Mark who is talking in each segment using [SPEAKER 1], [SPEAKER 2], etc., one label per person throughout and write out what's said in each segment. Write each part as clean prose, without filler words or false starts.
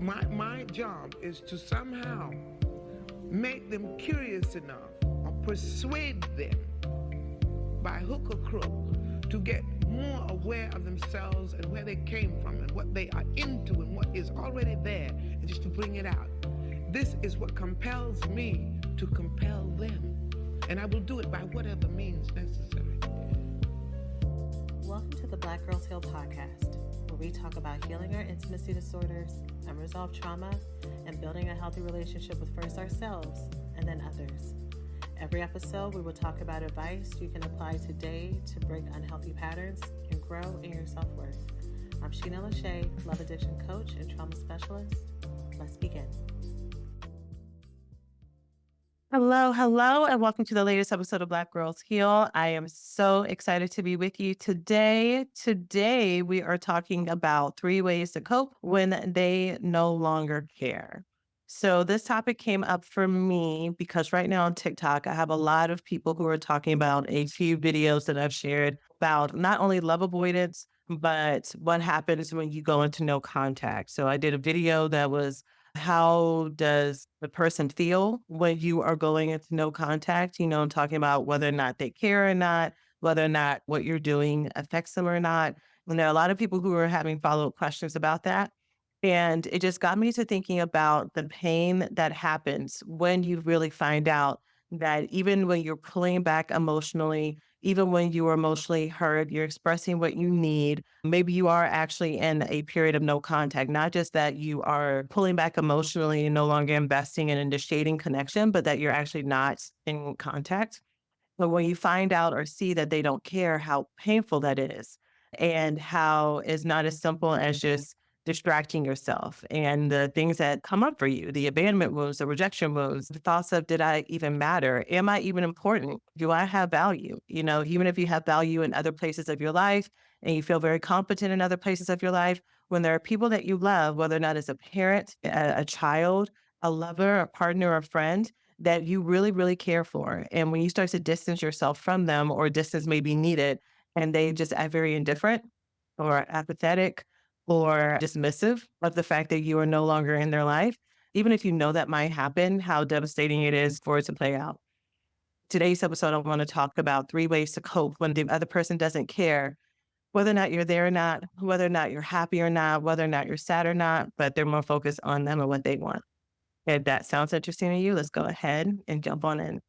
[SPEAKER 1] My job is to somehow make them curious enough or persuade them by hook or crook to get more aware of themselves and where they came from and what they are into and what is already there, and just to bring it out. This is what compels me to compel them, and I will do it by whatever means necessary.
[SPEAKER 2] Welcome to the Black Girls Heal podcast, where we talk about healing our intimacy disorders, unresolved trauma, and building a healthy relationship with first ourselves and then others. Every episode, we will talk about advice you can apply today to break unhealthy patterns and grow in your self-worth. I'm Sheena Lachey, love addiction coach and trauma specialist. Let's begin. Hello, and welcome to the latest episode of Black Girls Heal. I am so excited to be with you today. Today, we are talking about 3 ways to cope when they no longer care. So this topic came up for me because right now on TikTok, I have a lot of people who are talking about a few videos that I've shared about not only love avoidance, but what happens when you go into no contact. So I did a video that was, how does the person feel when you are going into no contact? Talking about whether or not they care or not, whether or not what you're doing affects them or not. And there are a lot of people who are having follow-up questions about that. And it just got me to thinking about the pain that happens when you really find out that even when you're pulling back emotionally, even when you are emotionally hurt, you're expressing what you need. Maybe you are actually in a period of no contact, not just that you are pulling back emotionally and no longer investing in initiating connection, but that you're actually not in contact. But when you find out or see that they don't care, how painful that is, and how it's not as simple as just distracting yourself and the things that come up for you, the abandonment wounds, the rejection wounds, the thoughts of, did I even matter? Am I even important? Do I have value? Even if you have value in other places of your life and you feel very competent in other places of your life, when there are people that you love, whether or not it's a parent, a child, a lover, a partner, a friend, that you really, really care for. And when you start to distance yourself from them, or distance may be needed, and they just act very indifferent or apathetic or dismissive of the fact that you are no longer in their life, even if you know that might happen, how devastating it is for it to play out. Today's episode, I want to talk about 3 ways to cope when the other person doesn't care, whether or not you're there or not, whether or not you're happy or not, whether or not you're sad or not, but they're more focused on them and what they want. If that sounds interesting to you, let's go ahead and jump on in.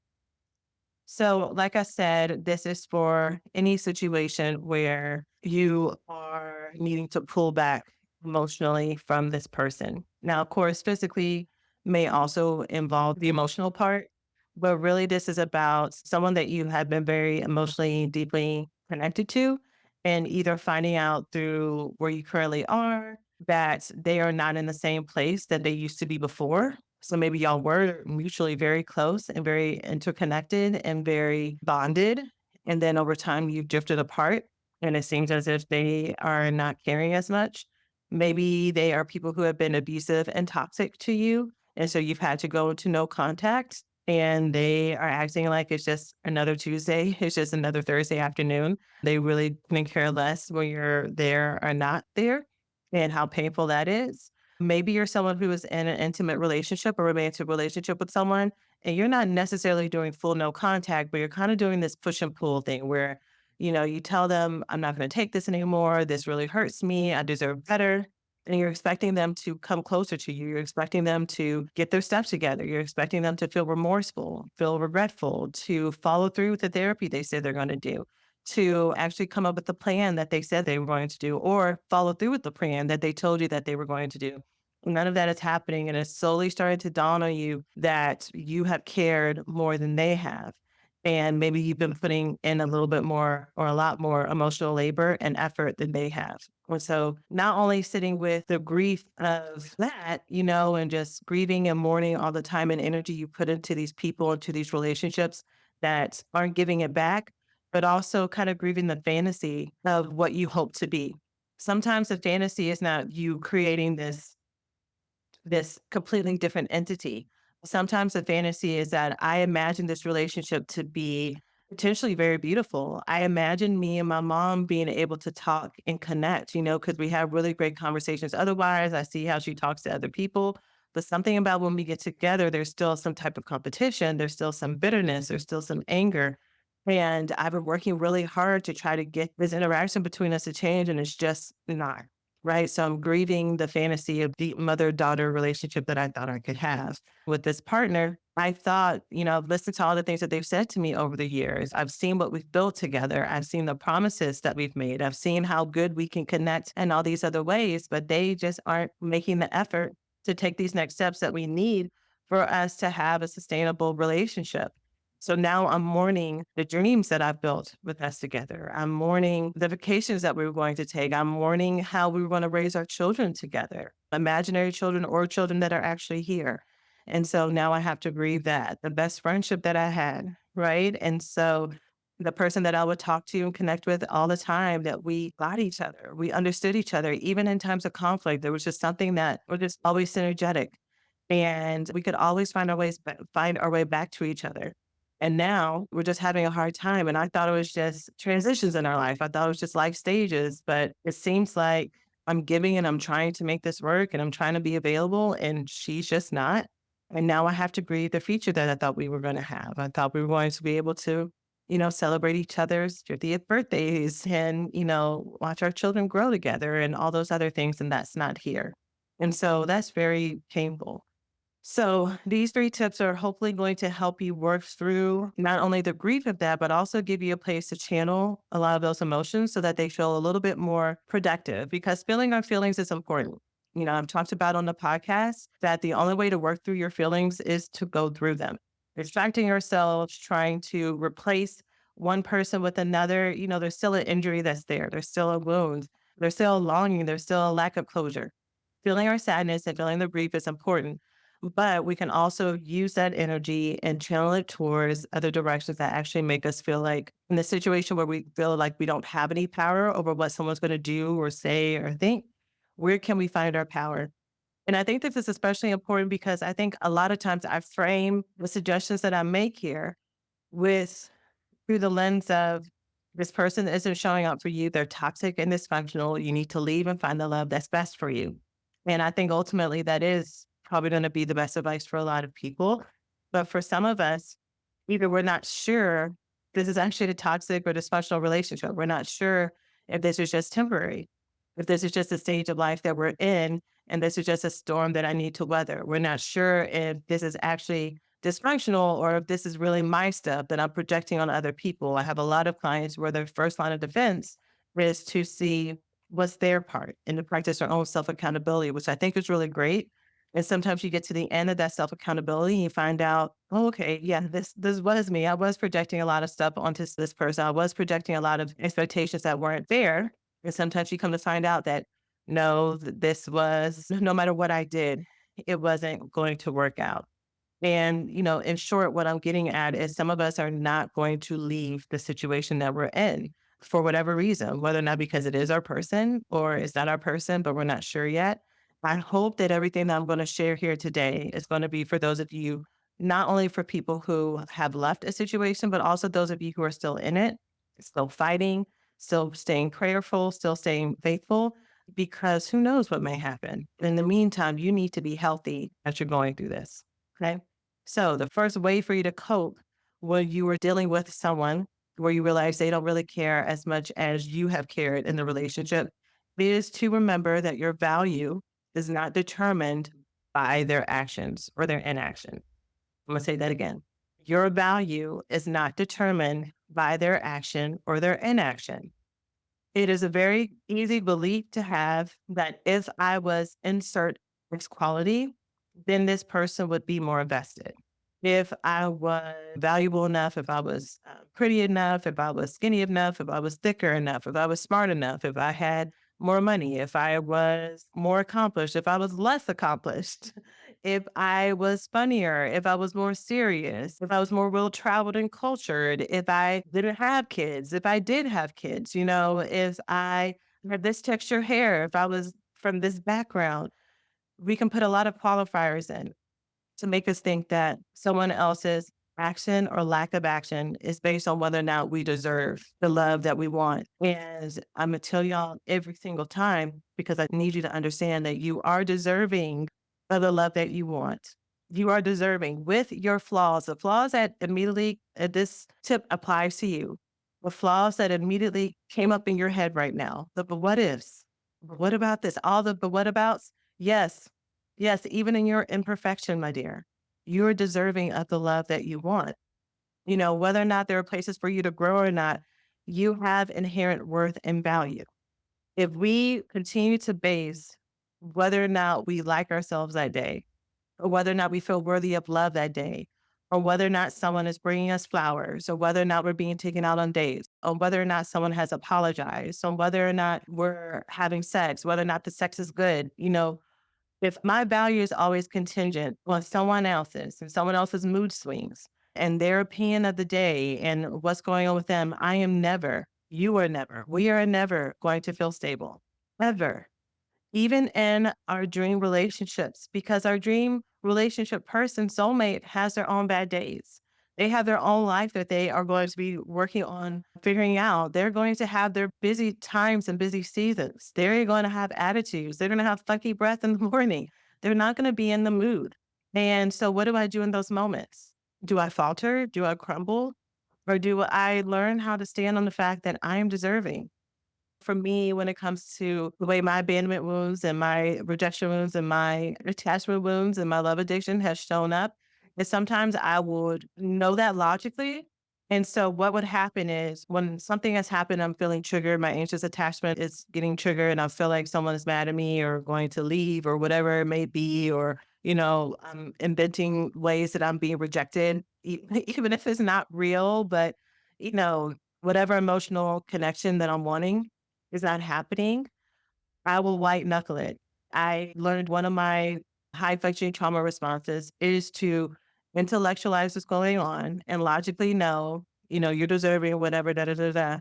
[SPEAKER 2] So, like I said, this is for any situation where you are needing to pull back emotionally from this person. Now, of course, physically may also involve the emotional part, but really this is about someone that you have been very emotionally deeply connected to, and either finding out through where you currently are that they are not in the same place that they used to be before. So maybe y'all were mutually very close and very interconnected and very bonded. And then over time, you've drifted apart and it seems as if they are not caring as much. Maybe they are people who have been abusive and toxic to you. And so you've had to go into no contact, and they are acting like it's just another Tuesday. It's just another Thursday afternoon. They really couldn't care less when you're there or not there, and how painful that is. Maybe you're someone who is in an intimate relationship or romantic relationship with someone, and you're not necessarily doing full no contact, but you're kind of doing this push and pull thing where, you tell them, I'm not going to take this anymore. This really hurts me. I deserve better. And you're expecting them to come closer to you. You're expecting them to get their steps together. You're expecting them to feel remorseful, feel regretful, to follow through with the therapy they said they're going to do, to actually come up with the plan that they said they were going to do, or follow through with the plan that they told you that they were going to do. None of that is happening. And it's slowly starting to dawn on you that you have cared more than they have. And maybe you've been putting in a little bit more or a lot more emotional labor and effort than they have. And so not only sitting with the grief of that, and just grieving and mourning all the time and energy you put into these people, into these relationships that aren't giving it back, but also kind of grieving the fantasy of what you hope to be. Sometimes the fantasy is not you creating this completely different entity. Sometimes the fantasy is that I imagine this relationship to be potentially very beautiful. I imagine me and my mom being able to talk and connect, because we have really great conversations. Otherwise, I see how she talks to other people. But something about when we get together, there's still some type of competition. There's still some bitterness. There's still some anger. And I've been working really hard to try to get this interaction between us to change, and it's just not. Right. So I'm grieving the fantasy of deep mother daughter relationship that I thought I could have with this partner. I thought, I've listened to all the things that they've said to me over the years. I've seen what we've built together. I've seen the promises that we've made. I've seen how good we can connect in all these other ways, but they just aren't making the effort to take these next steps that we need for us to have a sustainable relationship. So now I'm mourning the dreams that I've built with us together. I'm mourning the vacations that we were going to take. I'm mourning how we were going to raise our children together, imaginary children or children that are actually here. And so now I have to grieve that, the best friendship that I had, right? And so the person that I would talk to and connect with all the time, that we got each other, we understood each other, even in times of conflict. There was just something that was just always synergetic, and we could always find our way back to each other. And now we're just having a hard time. And I thought it was just transitions in our life. I thought it was just life stages, but it seems like I'm giving and I'm trying to make this work and I'm trying to be available, and she's just not. And now I have to grieve the future that I thought we were going to have. I thought we were going to be able to, celebrate each other's 50th birthdays and, watch our children grow together and all those other things. And that's not here. And so that's very painful. So these 3 tips are hopefully going to help you work through not only the grief of that, but also give you a place to channel a lot of those emotions so that they feel a little bit more productive, because feeling our feelings is important. I've talked about on the podcast that the only way to work through your feelings is to go through them. Distracting ourselves, trying to replace one person with another, there's still an injury that's there. There's still a wound. There's still a longing. There's still a lack of closure. Feeling our sadness and feeling the grief is important, but we can also use that energy and channel it towards other directions that actually make us feel like, in the situation where we feel like we don't have any power over what someone's going to do or say or think, where can we find our power? And I think this is especially important because I think a lot of times I frame the suggestions that I make here with through the lens of, this person isn't showing up for you. They're toxic and dysfunctional. You need to leave and find the love that's best for you. And I think ultimately that is probably going to be the best advice for a lot of people. But for some of us, either we're not sure this is actually a toxic or dysfunctional relationship. We're not sure if this is just temporary, if this is just a stage of life that we're in, and this is just a storm that I need to weather. We're not sure if this is actually dysfunctional or if this is really my stuff that I'm projecting on other people. I have a lot of clients where their first line of defense is to see what's their part and to practice their own self accountability, which I think is really great. And sometimes you get to the end of that self accountability and you find out, oh, okay, yeah, this was me. I was projecting a lot of stuff onto this person. I was projecting a lot of expectations that weren't there. And sometimes you come to find out that no, this was, no matter what I did, it wasn't going to work out. And, in short, what I'm getting at is some of us are not going to leave the situation that we're in for whatever reason, whether or not because it is our person or it's not our person, but we're not sure yet. I hope that everything that I'm going to share here today is going to be for those of you, not only for people who have left a situation, but also those of you who are still in it, still fighting, still staying prayerful, still staying faithful, because who knows what may happen. In the meantime, you need to be healthy as you're going through this. Okay. So the first way for you to cope when you are dealing with someone where you realize they don't really care as much as you have cared in the relationship is to remember that your value is not determined by their actions or their inaction. I'm going to say that again. Your value is not determined by their action or their inaction. It is a very easy belief to have that if I was insert X quality, then this person would be more invested. If I was valuable enough, if I was pretty enough, if I was skinny enough, if I was thicker enough, if I was smart enough, if I had more money, if I was more accomplished, if I was less accomplished, if I was funnier, if I was more serious, if I was more well traveled and cultured, if I didn't have kids, if I did have kids, if I had this texture hair, if I was from this background, we can put a lot of qualifiers in to make us think that someone else is Action or lack of action is based on whether or not we deserve the love that we want. And I'm going to tell y'all every single time because I need you to understand that you are deserving of the love that you want. You are deserving with your flaws, the flaws that immediately this tip applies to you, the flaws that immediately came up in your head right now, the but what ifs, but what about this, all the but what abouts. Yes, yes, even in your imperfection, my dear, you're deserving of the love that you want. Whether or not there are places for you to grow or not, you have inherent worth and value. If we continue to base whether or not we like ourselves that day, or whether or not we feel worthy of love that day, or whether or not someone is bringing us flowers, or whether or not we're being taken out on dates, or whether or not someone has apologized, or whether or not we're having sex, whether or not the sex is good, if my value is always contingent on someone else's and someone else's mood swings and their opinion of the day and what's going on with them, I am never, you are never, we are never going to feel stable, ever, even in our dream relationships, because our dream relationship person, soulmate, has their own bad days. They have their own life that they are going to be working on figuring out. They're going to have their busy times and busy seasons. They're going to have attitudes. They're going to have funky breath in the morning. They're not going to be in the mood. And so, what do I do in those moments? Do I falter? Do I crumble? Or do I learn how to stand on the fact that I am deserving? For me, when it comes to the way my abandonment wounds and my rejection wounds and my attachment wounds and my love addiction has shown up, is sometimes I would know that logically. And so what would happen is when something has happened, I'm feeling triggered, my anxious attachment is getting triggered, and I feel like someone is mad at me or going to leave or whatever it may be, or, I'm inventing ways that I'm being rejected, even if it's not real, but, you know, whatever emotional connection that I'm wanting is not happening, I will white knuckle it. I learned one of my high functioning trauma responses is to intellectualize what's going on and logically know, you're deserving of whatever, da da da da.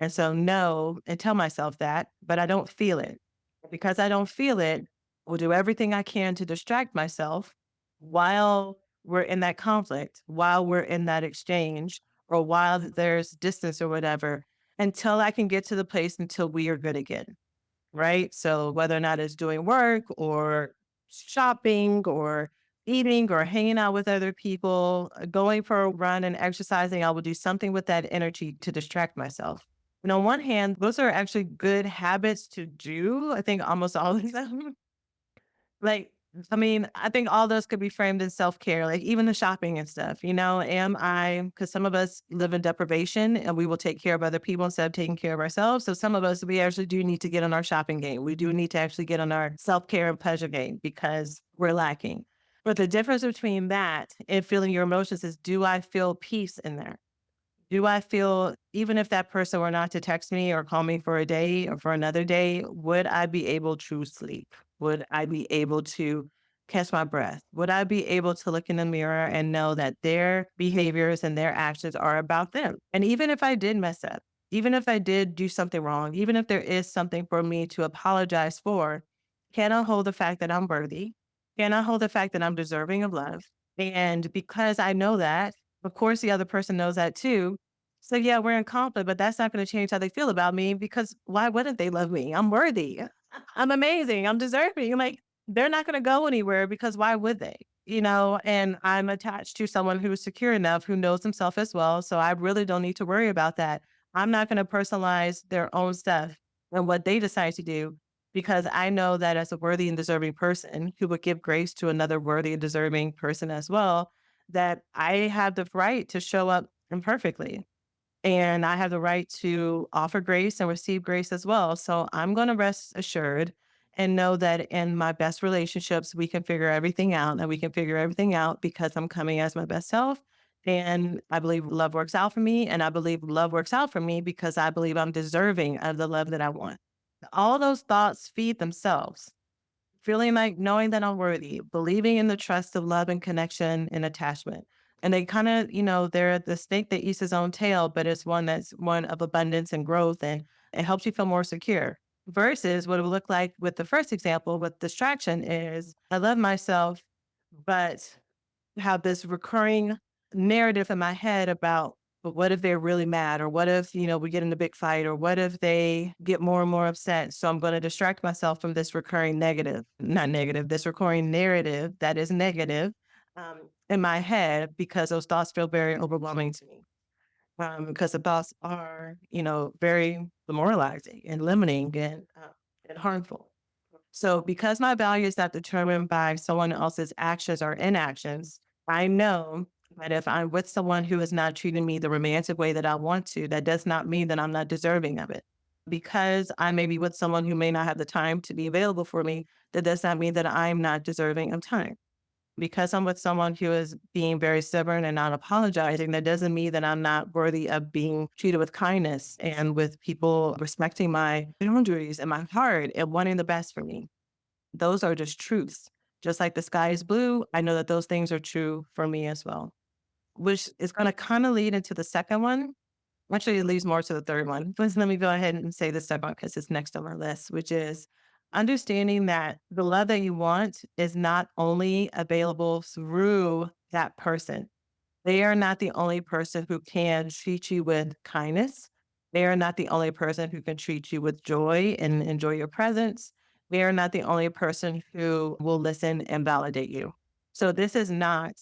[SPEAKER 2] And so know and tell myself that, but I don't feel it. Because I don't feel it, will do everything I can to distract myself while we're in that conflict, while we're in that exchange, or while there's distance or whatever, until I can get to the place until we are good again. Right. So whether or not it's doing work or shopping or eating or hanging out with other people, going for a run and exercising, I will do something with that energy to distract myself. And on one hand, those are actually good habits to do. I think almost all of them. Like, I mean, I think all those could be framed in self-care, like even the shopping and stuff, am I, because some of us live in deprivation and we will take care of other people instead of taking care of ourselves. So some of us, we actually do need to get on our shopping game. We do need to actually get on our self-care and pleasure game because we're lacking. But the difference between that and feeling your emotions is, do I feel peace in there? Do I feel, even if that person were not to text me or call me for a day or for another day, would I be able to sleep? Would I be able to catch my breath? Would I be able to look in the mirror and know that their behaviors and their actions are about them? And even if I did mess up, even if I did do something wrong, even if there is something for me to apologize for, can I hold the fact that I'm worthy? Can I hold the fact that I'm deserving of love? And because I know that, of course, the other person knows that too. So yeah, we're in conflict, but that's not going to change how they feel about me because why wouldn't they love me? I'm worthy. I'm amazing. I'm deserving. Like they're not going to go anywhere because why would they? And I'm attached to someone who's secure enough, who knows himself as well. So I really don't need to worry about that. I'm not going to personalize their own stuff and what they decide to do because I know that as a worthy and deserving person who would give grace to another worthy and deserving person as well, that I have the right to show up imperfectly. And I have the right to offer grace and receive grace as well. So I'm going to rest assured and know that in my best relationships, we can figure everything out and we can figure everything out because I'm coming as my best self. And I believe love works out for me. And I believe love works out for me because I believe I'm deserving of the love that I want. All those thoughts feed themselves. Feeling like knowing that I'm worthy, believing in the trust of love and connection and attachment. And they kind of, they're the snake that eats his own tail, but it's one that's one of abundance and growth, and it helps you feel more secure. Versus what it would look like with the first example with distraction is I love myself, but have this recurring narrative in my head about, but what if they're really mad? Or what if, we get in a big fight? Or what if they get more and more upset? So I'm going to distract myself from this recurring negative, not negative, this recurring narrative that is negative in my head because those thoughts feel very overwhelming to me. Because the thoughts are, very demoralizing and limiting and harmful. So because my value is not determined by someone else's actions or inactions, I know that if I'm with someone who is not treating me the romantic way that I want to, that does not mean that I'm not deserving of it. Because I may be with someone who may not have the time to be available for me, that does not mean that I'm not deserving of time. Because I'm with someone who is being very stubborn and not apologizing, that doesn't mean that I'm not worthy of being treated with kindness and with people respecting my boundaries and my heart and wanting the best for me. Those are just truths. Just like the sky is blue, I know that those things are true for me as well, which is going to kind of lead into the second one. Actually, it leads more to the third one. But let me go ahead and say the second one because it's next on our list, which is understanding that the love that you want is not only available through that person. They are not the only person who can treat you with kindness. They are not the only person who can treat you with joy and enjoy your presence. They are not the only person who will listen and validate you. So this is not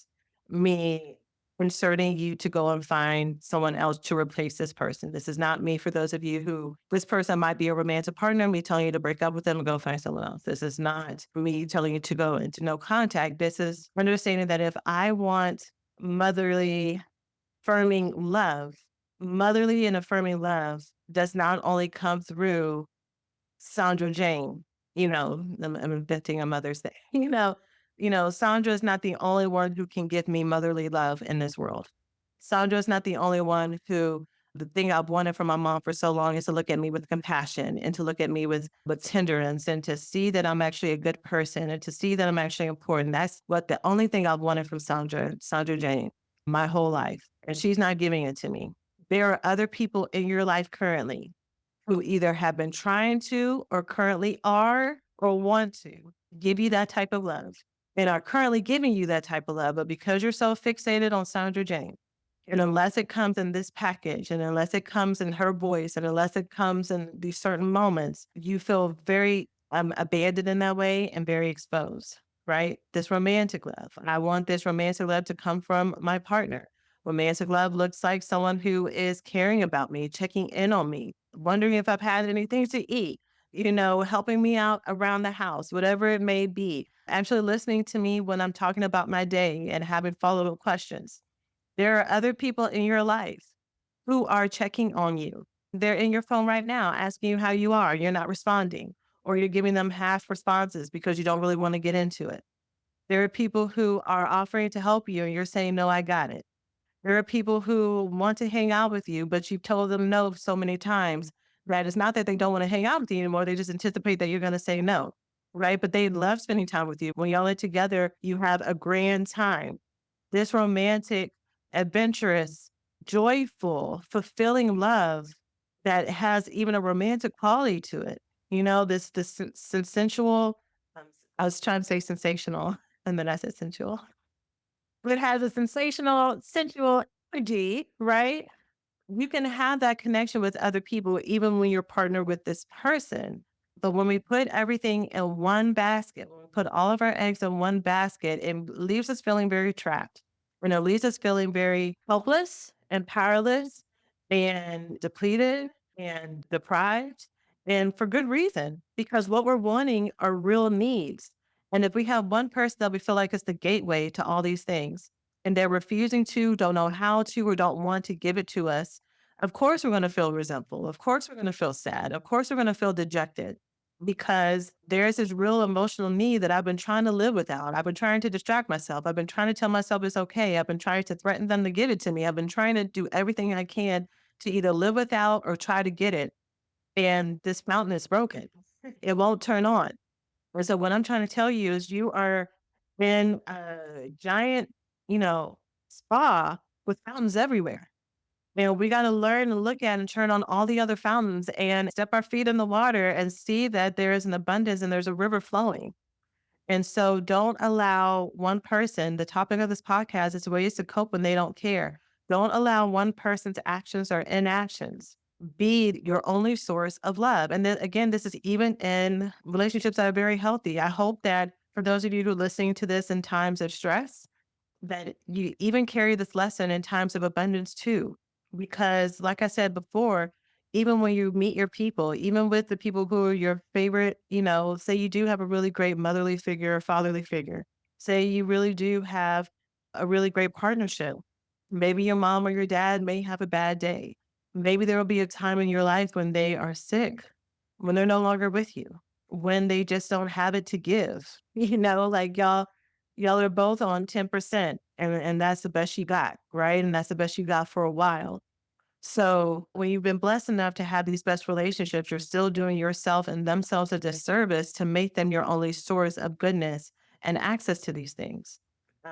[SPEAKER 2] me inserting you to go and find someone else to replace this person. This is not me for those of you who this person might be a romantic partner, me telling you to break up with them and go find someone else. This is not me telling you to go into no contact. This is understanding that if I want motherly, affirming love, motherly and affirming love does not only come through Sandra Jane, I'm inventing a Mother's Day, Sandra is not the only one who can give me motherly love in this world. Sandra is not the only one who the thing I've wanted from my mom for so long is to look at me with compassion and to look at me with tenderness and to see that I'm actually a good person and to see that I'm actually important. That's what the only thing I've wanted from Sandra Jane, my whole life. And she's not giving it to me. There are other people in your life currently who either have been trying to or currently are or want to give you that type of love and are currently giving you that type of love. But because you're so fixated on Sandra Jane, and unless it comes in this package, and unless it comes in her voice, and unless it comes in these certain moments, you feel very abandoned in that way and very exposed, right? This romantic love. I want this romantic love to come from my partner. Romantic love looks like someone who is caring about me, checking in on me, wondering if I've had anything to eat, helping me out around the house, whatever it may be, actually listening to me when I'm talking about my day and having follow up questions. There are other people in your life who are checking on you. They're in your phone right now asking you how you are. You're not responding, or you're giving them half responses because you don't really want to get into it. There are people who are offering to help you and you're saying, no, I got it. There are people who want to hang out with you, but you've told them no so many times that it's not that they don't want to hang out with you anymore. They just anticipate that you're going to say no, right? But they love spending time with you. When y'all are together, you have a grand time. This romantic, adventurous, joyful, fulfilling love that has even a romantic quality to it. This sensual, I was trying to say sensational, and then I said sensual. But it has a sensational, sensual energy, right? You can have that connection with other people, even when you're partnered with this person. But when we put everything in one basket, when we put all of our eggs in one basket, it leaves us feeling very trapped. And it leaves us feeling very helpless and powerless and depleted and deprived. And for good reason, because what we're wanting are real needs. And if we have one person that we feel like is the gateway to all these things, and they're refusing to, don't know how to, or don't want to give it to us, of course we're going to feel resentful. Of course we're going to feel sad. Of course we're going to feel dejected because there's this real emotional need that I've been trying to live without. I've been trying to distract myself. I've been trying to tell myself it's okay. I've been trying to threaten them to give it to me. I've been trying to do everything I can to either live without or try to get it. And this fountain is broken. It won't turn on. And so what I'm trying to tell you is you are in a giant, spa with fountains everywhere. We got to learn and look at and turn on all the other fountains and step our feet in the water and see that there is an abundance and there's a river flowing. And so don't allow one person, the topic of this podcast is ways to cope when they don't care. Don't allow one person's actions or inactions be your only source of love. And then again, this is even in relationships that are very healthy. I hope that for those of you who are listening to this in times of stress, that you even carry this lesson in times of abundance too. Because, like I said before, even when you meet your people, even with the people who are your favorite, say you do have a really great motherly figure or fatherly figure, say you really do have a really great partnership. Maybe your mom or your dad may have a bad day. Maybe there will be a time in your life when they are sick, when they're no longer with you, when they just don't have it to give. Like y'all are both on 10% and that's the best you got, right? And that's the best you got for a while. So when you've been blessed enough to have these best relationships, you're still doing yourself and themselves a disservice to make them your only source of goodness and access to these things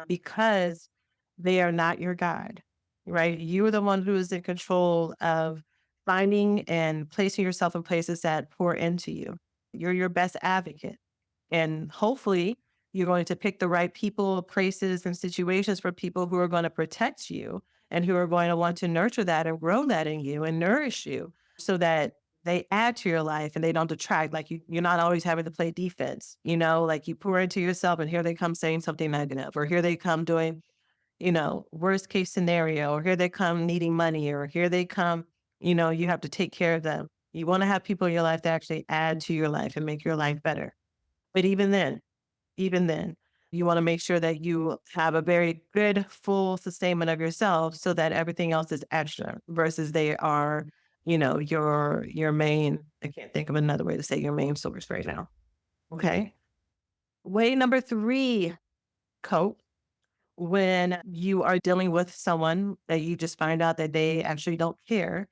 [SPEAKER 2] because they are not your guide, right? You are the one who is in control of finding and placing yourself in places that pour into you. You're your best advocate. And hopefully, you're going to pick the right people, places, and situations for people who are going to protect you and who are going to want to nurture that and grow that in you and nourish you so that they add to your life and they don't detract. Like you're not always having to play defense, like you pour into yourself and here they come saying something negative, or here they come doing, worst case scenario, or here they come needing money, or here they come, you have to take care of them. You want to have people in your life that actually add to your life and make your life better. But even then, you want to make sure that you have a very good, full sustainment of yourself so that everything else is extra versus they are, your main, I can't think of another way to say your main source right now. Okay. Way number 3, cope when you are dealing with someone that you just find out that they actually don't care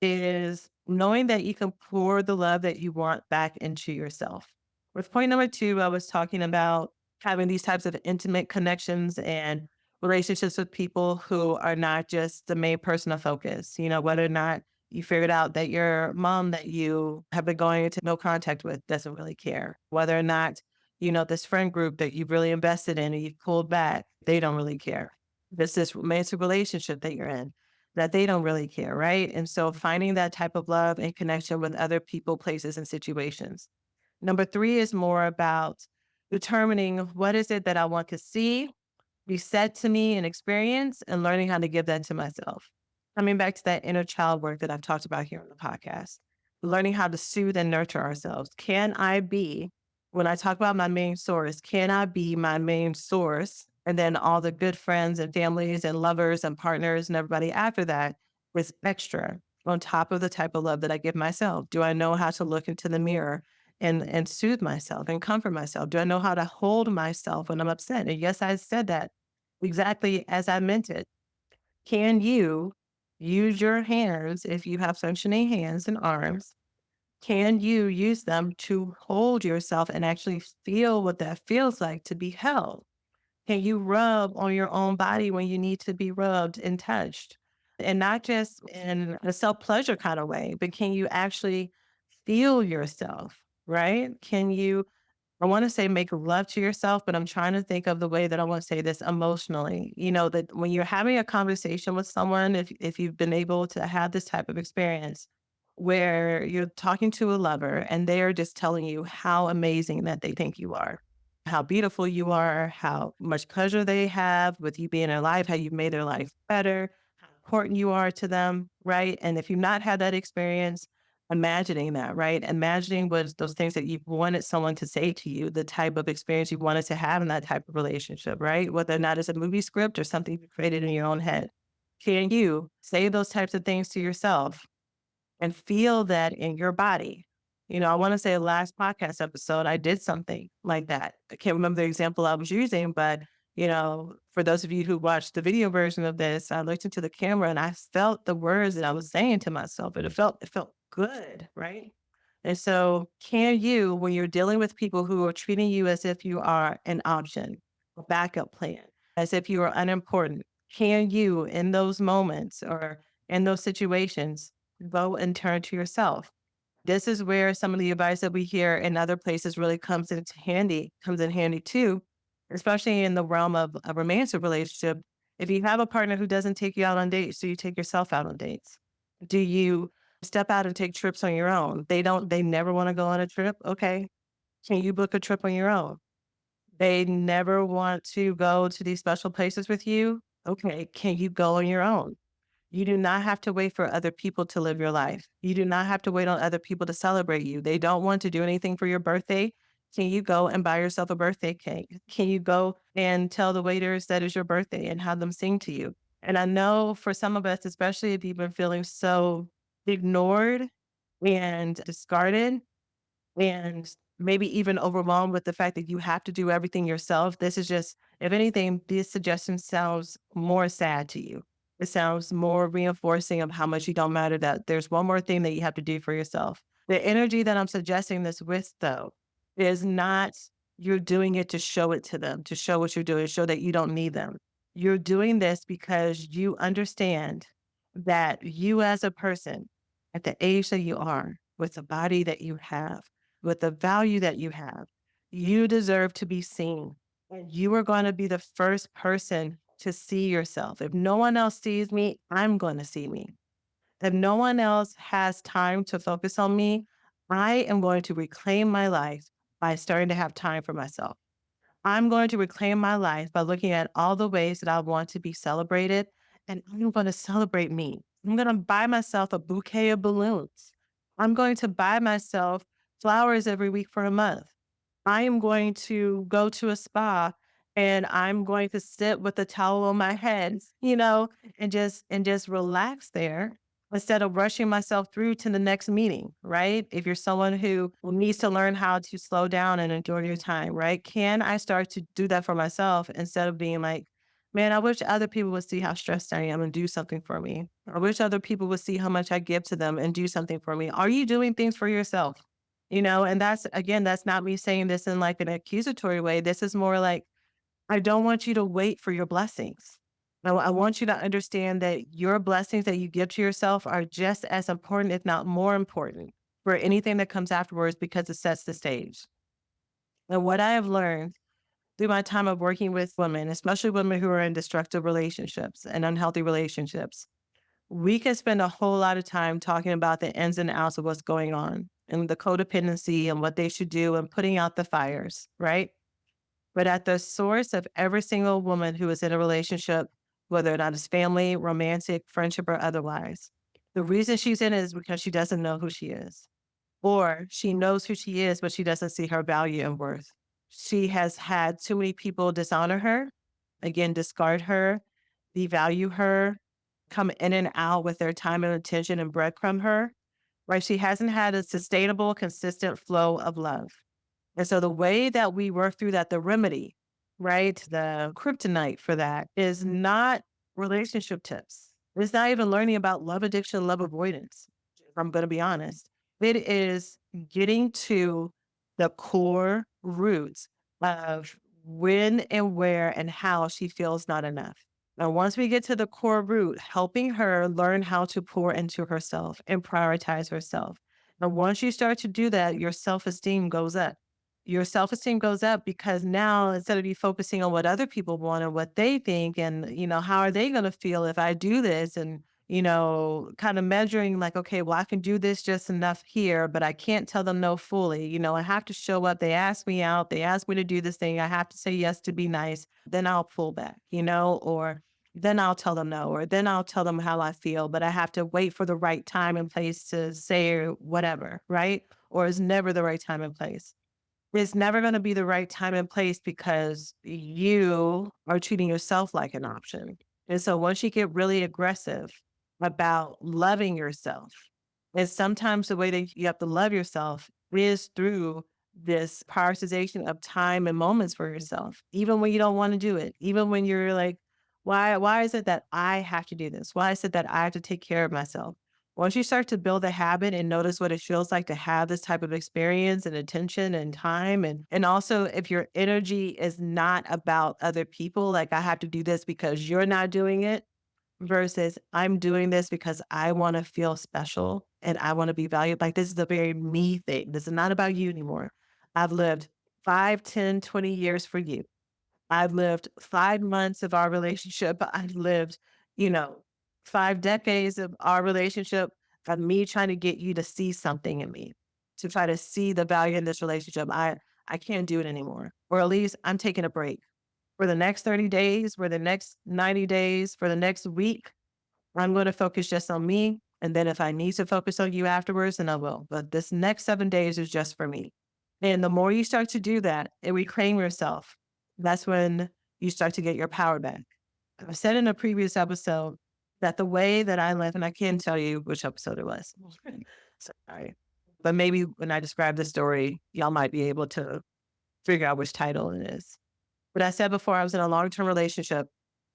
[SPEAKER 2] is knowing that you can pour the love that you want back into yourself. With point number 2, I was talking about having these types of intimate connections and relationships with people who are not just the main person of focus, whether or not you figured out that your mom that you have been going into no contact with doesn't really care, whether or not this friend group that you've really invested in and you've pulled back, they don't really care. This romantic relationship that you're in, that they don't really care, right? And so finding that type of love and connection with other people, places, and situations. Number 3 is more about determining what is it that I want to see, be said to me and experience, and learning how to give that to myself. Coming back to that inner child work that I've talked about here on the podcast, learning how to soothe and nurture ourselves. Can I be, when I talk about my main source, can I be my main source? And then all the good friends and families and lovers and partners and everybody after that with extra on top of the type of love that I give myself. Do I know how to look into the mirror and soothe myself and comfort myself? Do I know how to hold myself when I'm upset? And yes, I said that exactly as I meant it. Can you use your hands, if you have functioning hands and arms, can you use them to hold yourself and actually feel what that feels like to be held? Can you rub on your own body when you need to be rubbed and touched? And not just in a self pleasure kind of way, but can you actually feel yourself, right? Can you, I want to say make love to yourself, but I'm trying to think of the way that I want to say this emotionally. That when you're having a conversation with someone, if you've been able to have this type of experience where you're talking to a lover and they're just telling you how amazing that they think you are, how beautiful you are, how much pleasure they have with you being alive, how you've made their life better, how important you are to them, right? And if you've not had that experience, imagining that, right? Imagining what those things that you've wanted someone to say to you, the type of experience you wanted to have in that type of relationship, right? Whether or not it's a movie script or something you created in your own head. Can you say those types of things to yourself and feel that in your body? I want to say last podcast episode, I did something like that. I can't remember the example I was using, but for those of you who watched the video version of this, I looked into the camera and I felt the words that I was saying to myself, and it felt good, right? And so, can you, when you're dealing with people who are treating you as if you are an option, a backup plan, as if you are unimportant, can you, in those moments or in those situations, go and turn to yourself? This is where some of the advice that we hear in other places really comes in handy too, especially in the realm of a romantic relationship. If you have a partner who doesn't take you out on dates, do you take yourself out on dates? Do you step out and take trips on your own? They never want to go on a trip. Okay. Can you book a trip on your own? They never want to go to these special places with you. Okay. Can you go on your own? You do not have to wait for other people to live your life. You do not have to wait on other people to celebrate you. They don't want to do anything for your birthday. Can you go and buy yourself a birthday cake? Can you go and tell the waiters that it's your birthday and have them sing to you? And I know for some of us, especially if you've been feeling so ignored and discarded, and maybe even overwhelmed with the fact that you have to do everything yourself. This is just, if anything, this suggestion sounds more sad to you. It sounds more reinforcing of how much you don't matter, that there's one more thing that you have to do for yourself. The energy that I'm suggesting this with, though, is not you're doing it to show it to them, to show what you're doing, show that you don't need them. You're doing this because you understand that you as a person, at the age that you are, with the body that you have, with the value that you have, you deserve to be seen. And you are going to be the first person to see yourself. If no one else sees me, I'm going to see me. If no one else has time to focus on me, I am going to reclaim my life by starting to have time for myself. I'm going to reclaim my life by looking at all the ways that I want to be celebrated, and I'm going to celebrate me. I'm going to buy myself a bouquet of balloons. I'm going to buy myself flowers every week for a month. I am going to go to a spa and I'm going to sit with a towel on my head, and just relax there instead of rushing myself through to the next meeting, right? If you're someone who needs to learn how to slow down and enjoy your time, right? Can I start to do that for myself instead of being like, man, I wish other people would see how stressed I am and do something for me. I wish other people would see how much I give to them and do something for me. Are you doing things for yourself? And that's, again, that's not me saying this in like an accusatory way. This is more like, I don't want you to wait for your blessings. I want you to understand that your blessings that you give to yourself are just as important, if not more important, for anything that comes afterwards because it sets the stage. And what I have learned through my time of working with women, especially women who are in destructive relationships and unhealthy relationships, we can spend a whole lot of time talking about the ins and outs of what's going on and the codependency and what they should do and putting out the fires, right? But at the source of every single woman who is in a relationship, whether or not it's family, romantic, friendship, or otherwise, the reason she's in it is because she doesn't know who she is. Or she knows who she is, but she doesn't see her value and worth. She has had too many people dishonor her, again, discard her, devalue her, come in and out with their time and attention and breadcrumb her, right? She hasn't had a sustainable, consistent flow of love. And so the way that we work through that, the remedy, right? The kryptonite for that is not relationship tips. It's not even learning about love addiction, love avoidance. If I'm going to be honest. It is getting to the core roots of when and where and how she feels not enough. Now, once we get to the core root, helping her learn how to pour into herself and prioritize herself. And once you start to do that, your self esteem goes up. Your self esteem goes up because now instead of you focusing on what other people want and what they think, and, how are they going to feel if I do this? And, kind of measuring like, okay, well, I can do this just enough here, but I can't tell them no fully. I have to show up. They ask me out. They ask me to do this thing. I have to say yes to be nice. Then I'll pull back, or then I'll tell them no, or then I'll tell them how I feel, but I have to wait for the right time and place to say whatever, right? Or it's never the right time and place. It's never going to be the right time and place because you are treating yourself like an option. And so once you get really aggressive about loving yourself, and sometimes the way that you have to love yourself is through this prioritization of time and moments for yourself, even when you don't want to do it, even when you're like, why is it that I have to do this? Why is it that I have to take care of myself? Once you start to build a habit and notice what it feels like to have this type of experience and attention and time, and also if your energy is not about other people, like I have to do this because you're not doing it versus I'm doing this because I want to feel special. and I want to be valued. Like, this is a very me thing. This is not about you anymore. I've lived 5, 10, 20 years for you. I've lived 5 months of our relationship. I've lived, you know, 5 decades of our relationship of me trying to get you to see something in me, to try to see the value in this relationship. I can't do it anymore. Or at least I'm taking a break. For the next 30 days, for the next 90 days, for the next week, I'm going to focus just on me. And then if I need to focus on you afterwards, then I will. But this next 7 days is just for me. And the more you start to do that and reclaim yourself, that's when you start to get your power back. I said in a previous episode that the way that I live, and I can't tell you which episode it was. Sorry. But maybe when I describe the story, y'all might be able to figure out which title it is. But I said before, I was in a long-term relationship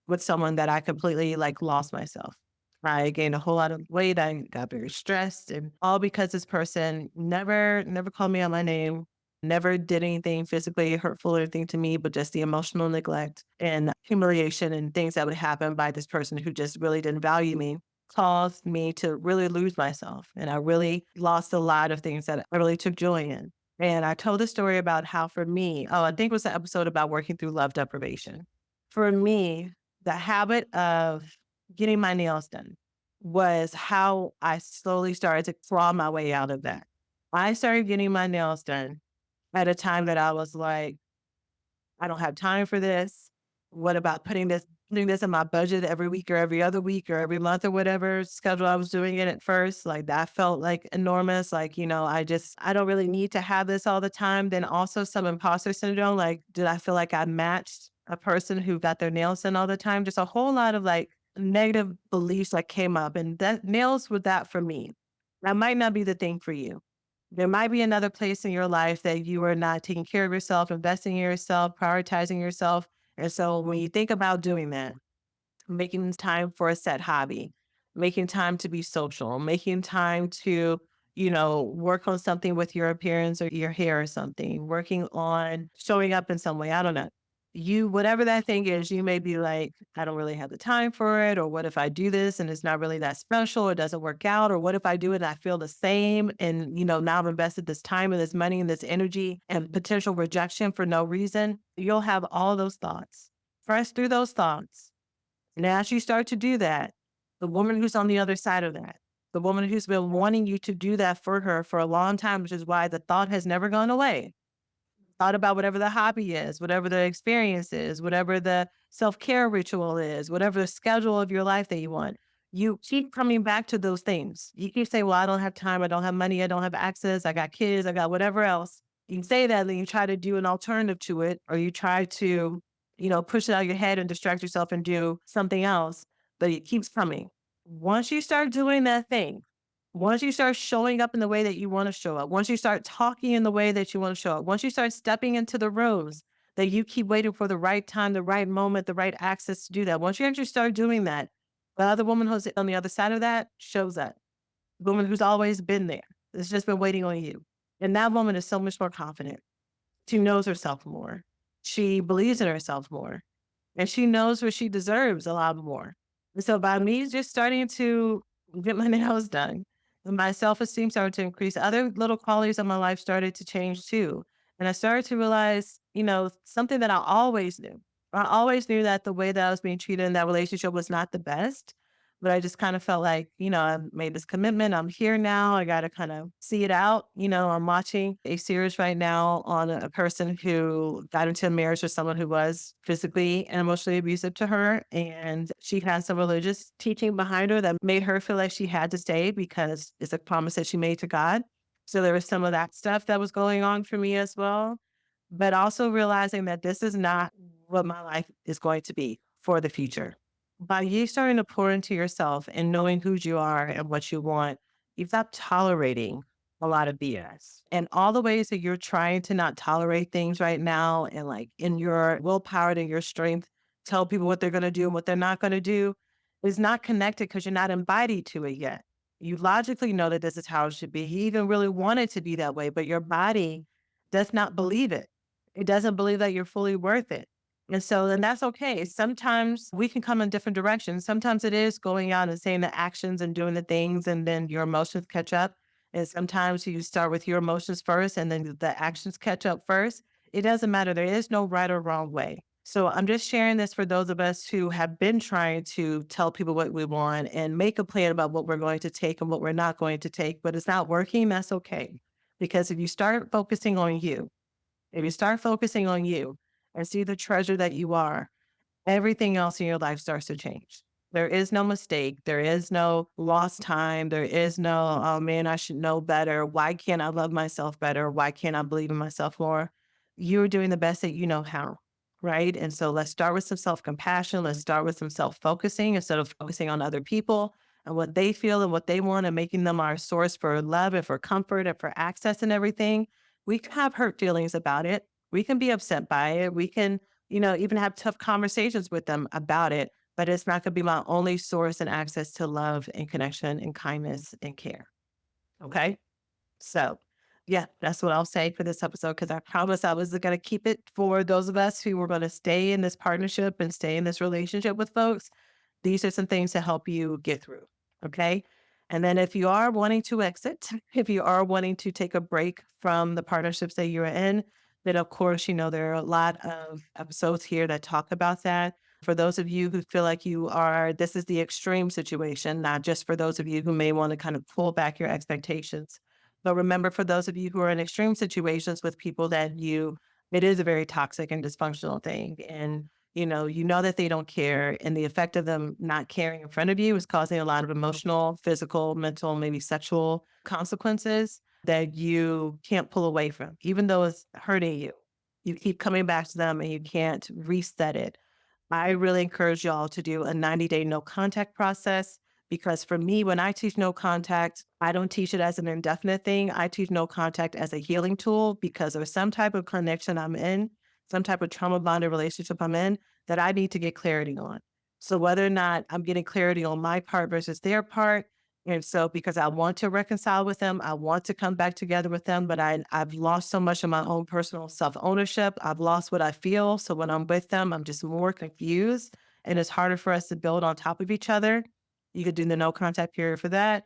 [SPEAKER 2] with someone that I completely like lost myself. I gained a whole lot of weight. I got very stressed, and all because this person never called me out my name, never did anything physically hurtful or anything to me, but just the emotional neglect and humiliation and things that would happen by this person who just really didn't value me caused me to really lose myself. And I really lost a lot of things that I really took joy in. And I told a story about how for me, I think it was the episode about working through love deprivation. For me, the habit of getting my nails done was how I slowly started to claw my way out of that. I started getting my nails done at a time that I was like, I don't have time for this. What about putting this in my budget every week or every other week or every month or whatever schedule I was doing it at first? Like that felt like enormous. Like, I don't really need to have this all the time. Then also some imposter syndrome. Like, did I feel like I matched a person who got their nails done all the time? Just a whole lot of like negative beliefs that came up. And that nails were that for me. That might not be the thing for you. There might be another place in your life that you are not taking care of yourself, investing in yourself, prioritizing yourself. And so when you think about doing that, making time for a set hobby, making time to be social, making time to, work on something with your appearance or your hair or something, working on showing up in some way. I don't know. Whatever that thing is, you may be like, I don't really have the time for it. Or what if I do this and it's not really that special? It doesn't work out. Or what if I do it and I feel the same? And, now I've invested this time and this money and this energy and potential rejection for no reason. You'll have all those thoughts. Press through those thoughts. And as you start to do that, the woman who's on the other side of that, the woman who's been wanting you to do that for her for a long time, which is why the thought has never gone away. Thought about whatever the hobby is, whatever the experience is, whatever the self-care ritual is, whatever the schedule of your life that you want. You keep coming back to those things. You keep saying, well, I don't have time. I don't have money. I don't have access. I got kids. I got whatever else. You can say that, then you try to do an alternative to it, or you try to, push it out of your head and distract yourself and do something else, but it keeps coming. Once you start doing that thing, once you start showing up in the way that you want to show up, once you start talking in the way that you want to show up, once you start stepping into the rooms that you keep waiting for the right time, the right moment, the right access to do that, once you actually start doing that, the other woman who's on the other side of that shows up. The woman who's always been there, has just been waiting on you. And that woman is so much more confident. She knows herself more. She believes in herself more. And she knows what she deserves a lot more. And so by me just starting to get my nails done, my self-esteem started to increase. Other little qualities of my life started to change too. And I started to realize, something that I always knew. I always knew that the way that I was being treated in that relationship was not the best. But I just kind of felt like, I made this commitment. I'm here now. I got to kind of see it out. I'm watching a series right now on a person who got into a marriage with someone who was physically and emotionally abusive to her. And she had some religious teaching behind her that made her feel like she had to stay because it's a promise that she made to God. So there was some of that stuff that was going on for me as well. But also realizing that this is not what my life is going to be for the future. By you starting to pour into yourself and knowing who you are and what you want, you stop tolerating a lot of BS. And all the ways that you're trying to not tolerate things right now and like in your willpower and your strength, tell people what they're going to do and what they're not going to do is not connected because you're not embodied to it yet. You logically know that this is how it should be. You even really want it to be that way, but your body does not believe it. It doesn't believe that you're fully worth it. And that's okay. Sometimes we can come in different directions. Sometimes it is going out and saying the actions and doing the things, and then your emotions catch up. And sometimes you start with your emotions first and then the actions catch up first. It doesn't matter. There is no right or wrong way. So I'm just sharing this for those of us who have been trying to tell people what we want and make a plan about what we're going to take and what we're not going to take, but it's not working. That's okay. Because if you start focusing on you, if you start focusing on you and see the treasure that you are, everything else in your life starts to change. There is no mistake. There is no lost time. There is no, oh man, I should know better. Why can't I love myself better? Why can't I believe in myself more? You're doing the best that you know how. Right. And so let's start with some self compassion. Let's start with some self focusing instead of focusing on other people and what they feel and what they want and making them our source for love and for comfort and for access and everything. We can have hurt feelings about it. We can be upset by it. We can even have tough conversations with them about it, but it's not going to be my only source and access to love and connection and kindness and care. Okay. So, yeah, that's what I'll say for this episode because I promised I was going to keep it for those of us who were going to stay in this partnership and stay in this relationship with folks. These are some things to help you get through. Okay. And then if you are wanting to exit, if you are wanting to take a break from the partnerships that you're in, then of course, there are a lot of episodes here that talk about that. For those of you who feel like this is the extreme situation, not just for those of you who may want to kind of pull back your expectations. But remember, for those of you who are in extreme situations with people it is a very toxic and dysfunctional thing. And you know that they don't care, and the effect of them not caring in front of you is causing a lot of emotional, physical, mental, maybe sexual consequences that you can't pull away from, even though it's hurting you. You keep coming back to them and you can't reset it. I really encourage y'all to do a 90-day no contact process because for me, when I teach no contact, I don't teach it as an indefinite thing. I teach no contact as a healing tool because there's some type of connection I'm in, some type of trauma bonded relationship I'm in that I need to get clarity on. So whether or not I'm getting clarity on my part versus their part, and so because I want to reconcile with them, I want to come back together with them, but I've lost so much of my own personal self-ownership. I've lost what I feel. So when I'm with them, I'm just more confused and it's harder for us to build on top of each other. You could do the no contact period for that.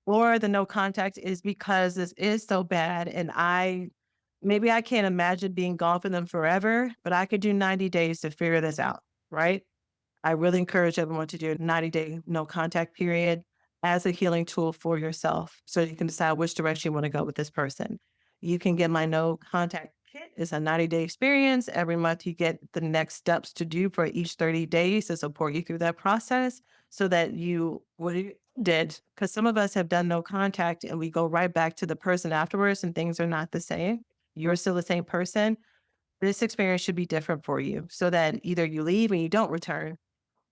[SPEAKER 2] Or the no contact is because this is so bad and maybe I can't imagine being gone from them forever, but I could do 90 days to figure this out, right? I really encourage everyone to do a 90-day no contact period as a healing tool for yourself so you can decide which direction you want to go with this person. You can get my no contact kit. It's a 90-day experience. Every month you get the next steps to do for each 30 days to support you through that process so that what you did, because some of us have done no contact and we go right back to the person afterwards and things are not the same. You're still the same person. This experience should be different for you so that either you leave and you don't return,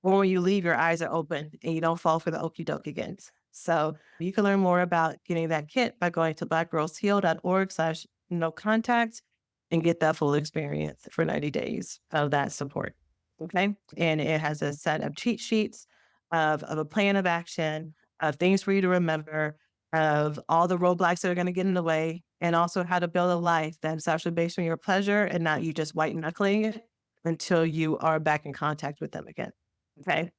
[SPEAKER 2] or when you leave, your eyes are open and you don't fall for the okey doke again. So you can learn more about getting that kit by going to blackgirlsheal.org/no contact and get that full experience for 90 days of that support. Okay. And it has a set of cheat sheets of a plan of action, of things for you to remember, of all the roadblocks that are going to get in the way, and also how to build a life that's actually based on your pleasure and not you just white knuckling it until you are back in contact with them again. Okay.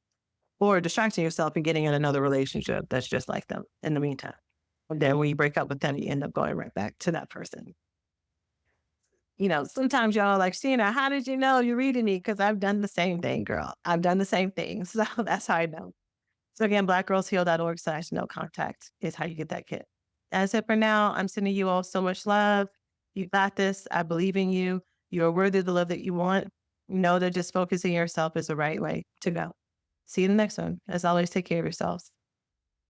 [SPEAKER 2] Or distracting yourself and getting in another relationship that's just like them in the meantime. And then when you break up with them, you end up going right back to that person. Sometimes y'all are like, Sheena, how did you know you're reading me? Because I've done the same thing, girl. I've done the same thing. So that's how I know. So again, blackgirlsheal.org/no contact is how you get that kit. That's it for now. I'm sending you all so much love. You got this. I believe in you. You're worthy of the love that you want. Know that just focusing yourself is the right way to go. See you in the next one. As always, take care of yourselves.